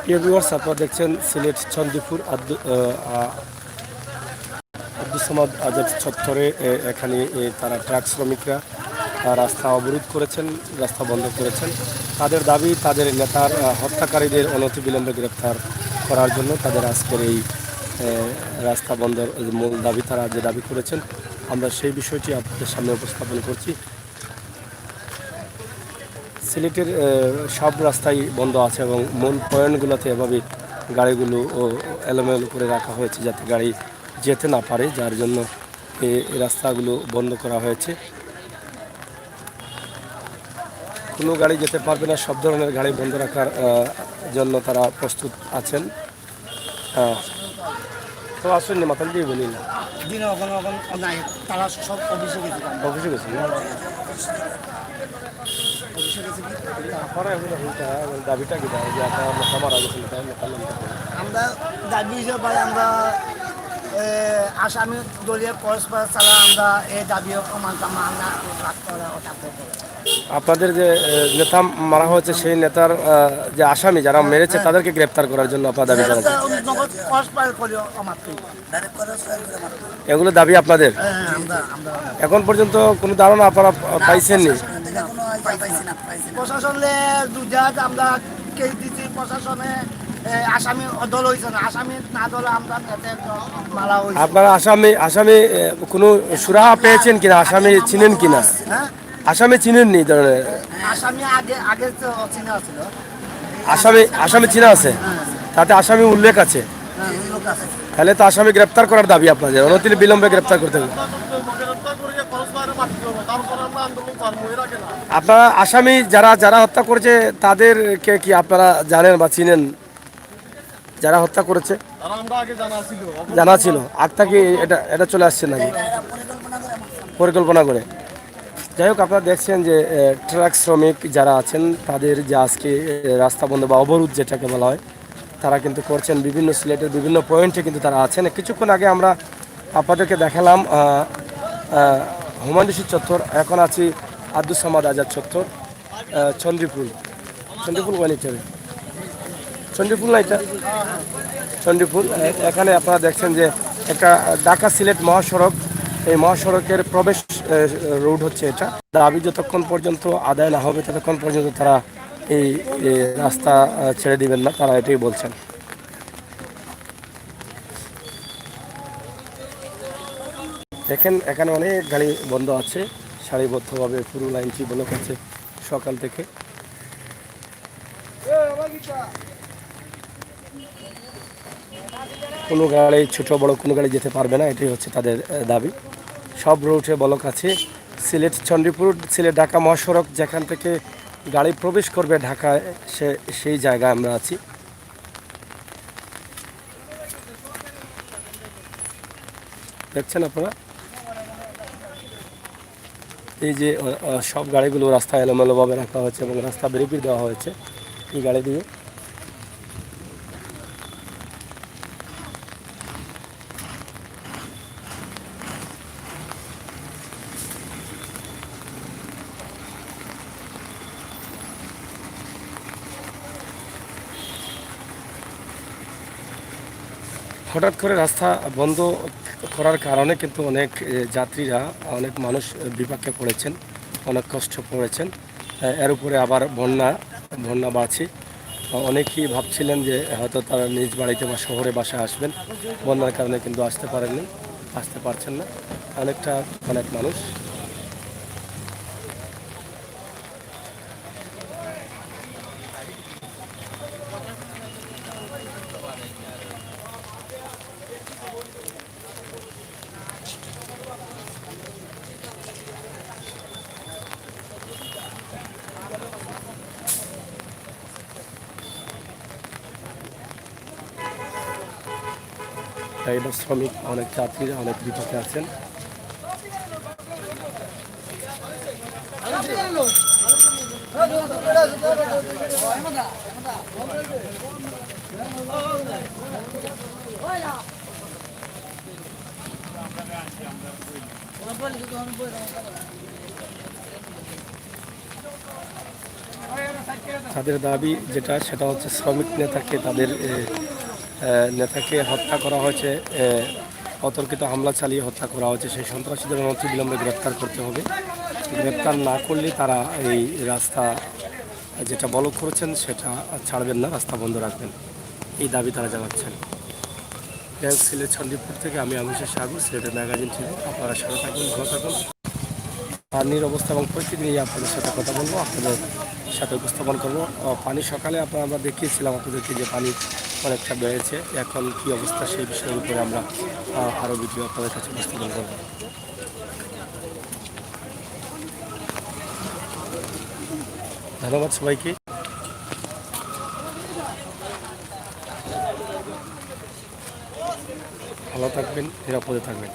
প্রিয় ভিউয়ার্স, আপনারা দেখছেন সিলেট চন্দ্রপুর আব্দুস সামাদ আজাদ চত্বরে এখানে তারা ট্রাক শ্রমিকরা রাস্তা অবরোধ করেছেন, রাস্তা বন্ধ করেছেন। তাদের দাবি তাদের নেতার হত্যাকারীদের অনতিবিলম্বে গ্রেপ্তার করার জন্য তাদের আজকের এই রাস্তা বন্ধের মূল দাবি। তারা যে দাবি করেছেন আমরা সেই বিষয়টি আপনাদের সামনে উপস্থাপন করছি। সিলেটের সব রাস্তাই বন্ধ আছে এবং মূল পয়েন্টগুলোতে এভাবে গাড়িগুলো এলোমেলো করে রাখা হয়েছে যাতে গাড়ি যেতে না পারে, যার জন্য এই রাস্তাগুলো বন্ধ করা হয়েছে। কোনো গাড়ি যেতে পারবে না, সব ধরনের গাড়ি বন্ধ রাখার জন্য তারা প্রস্তুত আছেন। তো আসেননি মাতাল দিয়ে বলি না তারা সব অফিসে গেছে অফিসে গেছেন দাবিটা কি যে আপনার মারা গেছেন আমরা দাবি হিসেবে আমরা আসামি দলীয় পরস্পর ছাড়া আমরা এই দাবিও মানতাম না। আমরা আপনাদের যে নেতা মারা হয়েছে সেই নেতার যে আসামি যারা মেরেছে তাদেরকে গ্রেপ্তার করার জন্য আপনার দাবি করেছেন, এগুলো দাবি আপনাদের। এখন পর্যন্ত কোনো ধারণা আপনারা পাইছেননি? প্রশাসনে আমরা কেস দিচ্ছি, প্রশাসনে আসামি দল হয়েছে না, আসামি না দলে আমরা মারা হয়েছে। আপনারা আসামি কোনো সুরাহা পেয়েছেন কিনা? আসামি চিনেন কিনা? আসামি চিনেননি ধরনের আসামি আগে তো চিনা ছিল। আসামি চিনা আছে, তাতে আসামি উল্লেখ আছে, তাহলে তো আসামি গ্রেপ্তার করার দাবি আপনাদের, অনতি বিলম্বে গ্রেপ্তার করতে হবে। আপনারা আসামি যারা হত্যা করেছে তাদেরকে কি আপনারা জানেন বা চিনেন? যারা হত্যা করেছে জানা ছিল, আটটা কি এটা চলে আসছে নাকি পরিকল্পনা করে? যাই হোক, আপনারা দেখছেন যে ট্রাক শ্রমিক যারা আছেন তাদের যে আজকে রাস্তা বন্ধ বা অবরোধ যেটাকে বলা হয় তারা কিন্তু করছেন বিভিন্ন সিলেটের বিভিন্ন পয়েন্টে কিন্তু তারা আছেন। কিছুক্ষণ আগে আমরা আপনাদেরকে দেখালাম হুমায়ুন রশিদ চত্বর, এখন আছি আব্দুস সামাদ আজাদ চত্বর, চন্দ্রপুর বানিয়েছে চন্দ্রপুর না এটা চন্দ্রপুর। এখানে আপনারা দেখছেন যে একটা ঢাকা সিলেট মহাসড়ক, এই মহাসড়কের প্রবেশ রোড হচ্ছে এটা। দাবি যতক্ষণ পর্যন্ত আদায় না হবে ততক্ষণ পর্যন্ত তারা এই রাস্তা ছেড়ে দিবেন না, তারা এটাই বলছেন। দেখেন এখানে অনেক গাড়ি বন্ধ আছে সারিবদ্ধভাবে, পুরো লাইনটি ব্লক আছে সকাল থেকে। কোনো গাড়ি ছোট বড় কোনো গাড়ি যেতে পারবে না, এটাই হচ্ছে তাদের দাবি। সব রুটে ব্লক আছে। সিলেট চন্ডীপুর সিলেট ঢাকা মহাসড়ক যেখান থেকে গাড়ি প্রবেশ করবে ঢাকায়, সেই জায়গায় আমরা আছি। দেখছেন আপনারা এই যে সব গাড়িগুলো রাস্তায় এলোমেলোভাবে রাখা হয়েছে এবং রাস্তা ব্যারিকেড দেওয়া হয়েছে এই গাড়ি দিয়ে। হঠাৎ করে রাস্তা বন্ধ করার কারণে কিন্তু অনেক যাত্রীরা, অনেক মানুষ বিপাকে পড়েছেন, অনেক কষ্ট পড়েছেন। এর উপরে আবার বন্যা বাড়ছে। অনেকেই ভাবছিলেন যে হয়তো তারা নিজ বাড়িতে বা শহরে বাসায় আসবেন, বন্যার কারণে কিন্তু আসতে পারছেন না অনেক মানুষ। ড্রাইভার শ্রমিক অনেক যাত্রীরা অনেক বিপাকে আছেন। তাদের দাবি যেটা সেটা হচ্ছে শ্রমিক নেতাকে তাদের নেতাকে হত্যা করা হয়েছে, অতর্কিত হামলা চালিয়ে হত্যা করা হয়েছে। সেই সন্ত্রাসীদের অনতিবিলম্বে গ্রেপ্তার করতে হবে। গ্রেপ্তার না করলে তারা এই রাস্তা যেটা ব্লক করেছেন সেটা ছাড়বেন না, রাস্তা বন্ধ রাখবেন, এই দাবি তারা জানাচ্ছেন। সিলেট চণ্ডীপুর থেকে আমি আমিষের সাগর, সিলেটের ম্যাগাজিন টিভি। আপনারা সাথে থাকুন, ভালো থাকুন। পানির অবস্থা এবং পরিস্থিতি নিয়ে আপনাদের সাথে কথা বলবো, আপনাদের সাথে উপস্থাপন করবো। পানি সকালে আমরা দেখিয়েছিলাম আপনাদেরকে যে পানি অনেকটা বেড়েছে, এখন কী অবস্থা সেই বিষয়ের উপরে আমরা আরও ভিডিও আপনাদের কাছে উপস্থাপন করবো। ধন্যবাদ সবাইকে। ভালো থাকবেন, নিরাপদে থাকবেন।